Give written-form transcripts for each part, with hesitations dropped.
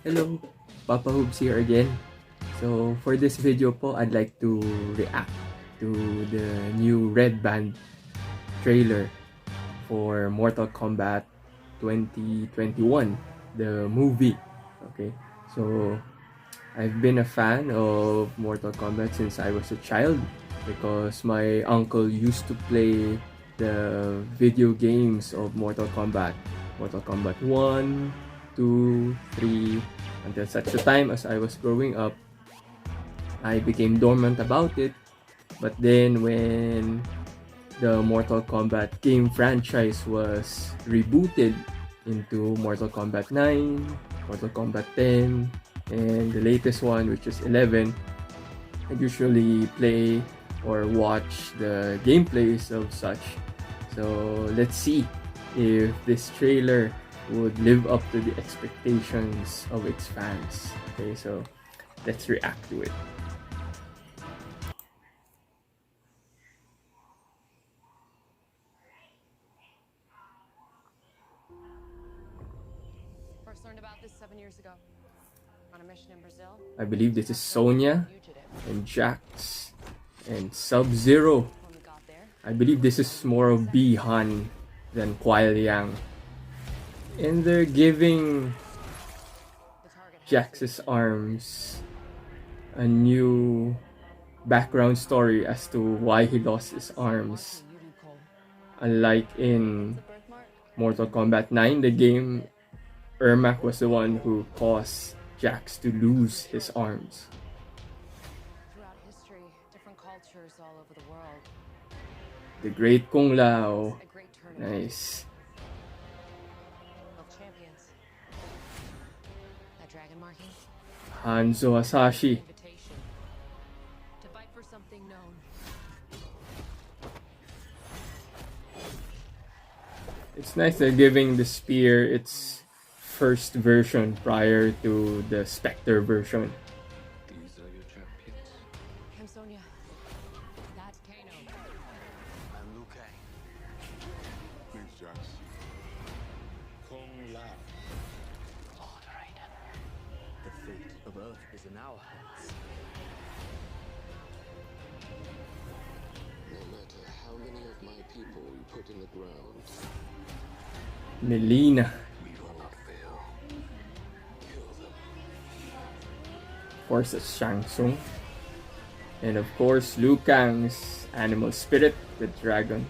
Hello, Papa Hoops here again. So for this video po, I'd like to react to the new Red Band trailer for Mortal Kombat 2021, the movie. Okay, so I've been a fan of Mortal Kombat since I was a child because my uncle used to play the video games of Mortal Kombat. Mortal Kombat 1, 2, 3, until such a time as I was growing up, I became dormant about it. But then when the Mortal Kombat game franchise was rebooted into Mortal Kombat 9, Mortal Kombat 10, and the latest one, which is 11, I usually play or watch the gameplays of such. So let's see if this trailer would live up to the expectations of its fans. Okay, so let's react to it. First learned about this 7 years ago on a mission in Brazil. I believe this is Sonya and Jax and Sub-Zero. When we got there, I believe this is more of Bi-Han than Kuai Liang. And they're giving the target has Jax's arms a new background story as to why he lost his arms. to you, Cole. Unlike in The birthmark? Mortal Kombat 9, the game, Ermac was the one who caused Jax to lose his arms. Throughout history, different cultures all over the world. The Great Kung Lao. A great tournament Nice. of champions. That dragon marking? Hanzo Hasashi. Invitation to fight for something known. It's nice they're giving the spear its first version prior to the Spectre version. These are your champions. I'm Sonya. That's Kano. I'm Liu Kang. Please, Jax. Kung Lao. Lord Raiden. The fate of Earth is in our hands. No matter how many of my people you put in the ground, Melina. we will not fail. Kill them. Of course, it's Shang Tsung. And of course, Liu Kang's animal spirit, the dragon.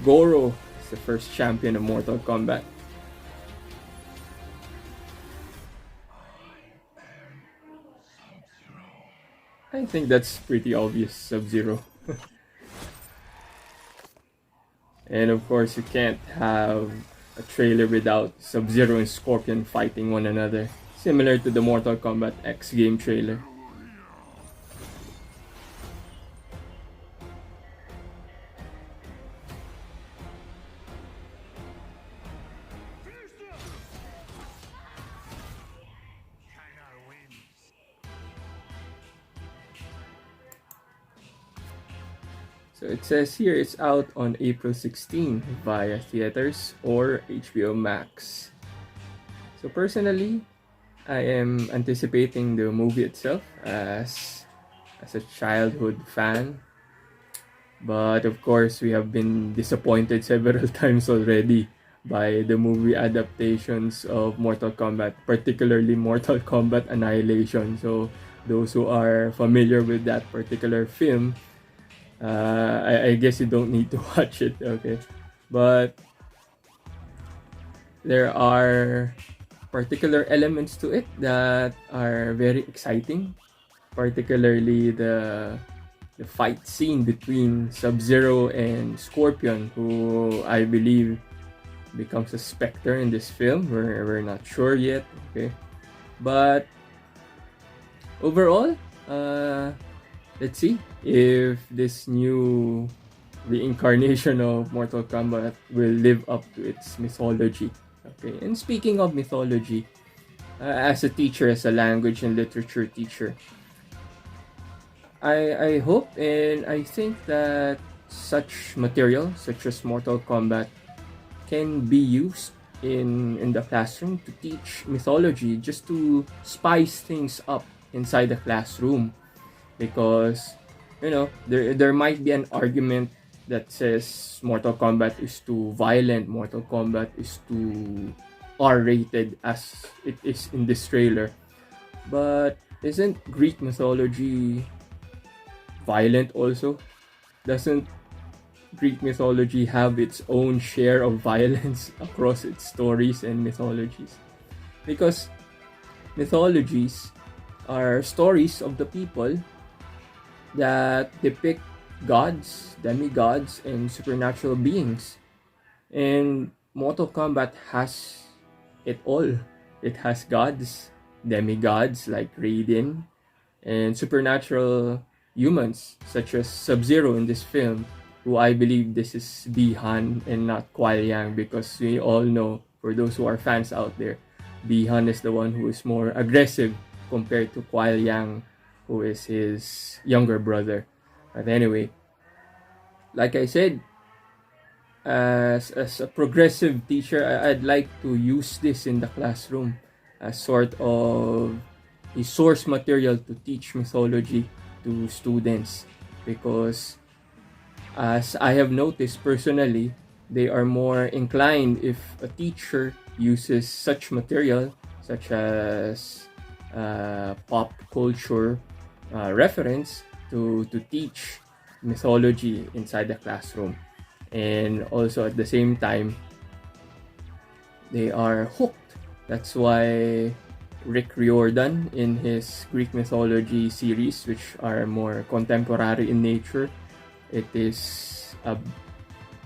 Goro is the first champion of Mortal Kombat. I think that's pretty obvious, Sub-Zero. And of course, you can't have a trailer without Sub-Zero and Scorpion fighting one another, similar to the Mortal Kombat X game trailer. So it says here it's out on April 16 via theaters or HBO Max. So personally, I am anticipating the movie itself as a childhood fan. But of course, we have been disappointed several times already by the movie adaptations of Mortal Kombat, particularly Mortal Kombat Annihilation. So those who are familiar with that particular film, I guess you don't need to watch it, okay? But there are particular elements to it that are very exciting, particularly the fight scene between Sub-Zero and Scorpion, who I believe becomes a Spectre in this film. We're not sure yet, okay? But overall, let's see if this new reincarnation of Mortal Kombat will live up to its mythology. Okay, and speaking of mythology, as a teacher, as a language and literature teacher, I hope and I think that such material, such as Mortal Kombat, can be used in the classroom to teach mythology, just to spice things up inside the classroom, because there might be an argument that says Mortal Kombat is too violent, Mortal Kombat is too R-rated as it is in this trailer. But isn't Greek mythology violent also? Doesn't Greek mythology have its own share of violence across its stories and mythologies? Because mythologies are stories of the people that depict gods, demigods, and supernatural beings. And Mortal Kombat has it all. It has gods, demigods like Raiden, and supernatural humans such as Sub-Zero in this film, who I believe this is Bihan and not Kuai Yang, because we all know, for those who are fans out there, Bihan is the one who is more aggressive compared to Kuai Yang, who is his younger brother. But anyway, like I said, as a progressive teacher, I'd like to use this in the classroom as sort of a source material to teach mythology to students, because as I have noticed personally, they are more inclined if a teacher uses such material, such as pop culture reference, to teach mythology inside the classroom. And also at the same time, they are hooked. That's why Rick Riordan, in his Greek mythology series, which are more contemporary in nature, it is a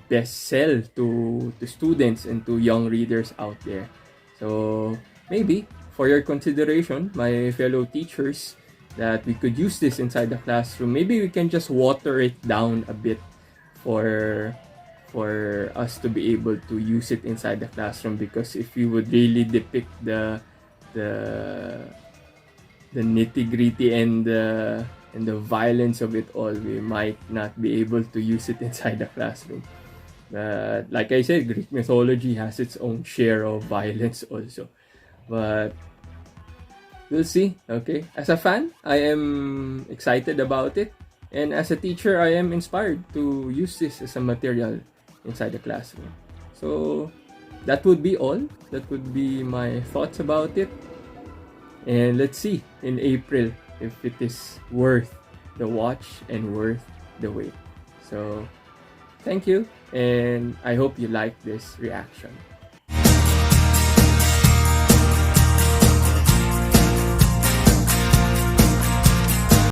best sell to students and to young readers out there. So maybe for your consideration, my fellow teachers, that we could use this inside the classroom. Maybe we can just water it down a bit for us to be able to use it inside the classroom, because if we would really depict the nitty-gritty and the violence of it all, we might not be able to use it inside the classroom. But like I said, Greek mythology has its own share of violence also. But we'll see. Okay, as a fan, I am excited about it, and as a teacher, I am inspired to use this as a material inside the classroom. So that would be all. That would be my thoughts about it. And let's see in April if it is worth the watch and worth the wait. So thank you, and I hope you like this reaction.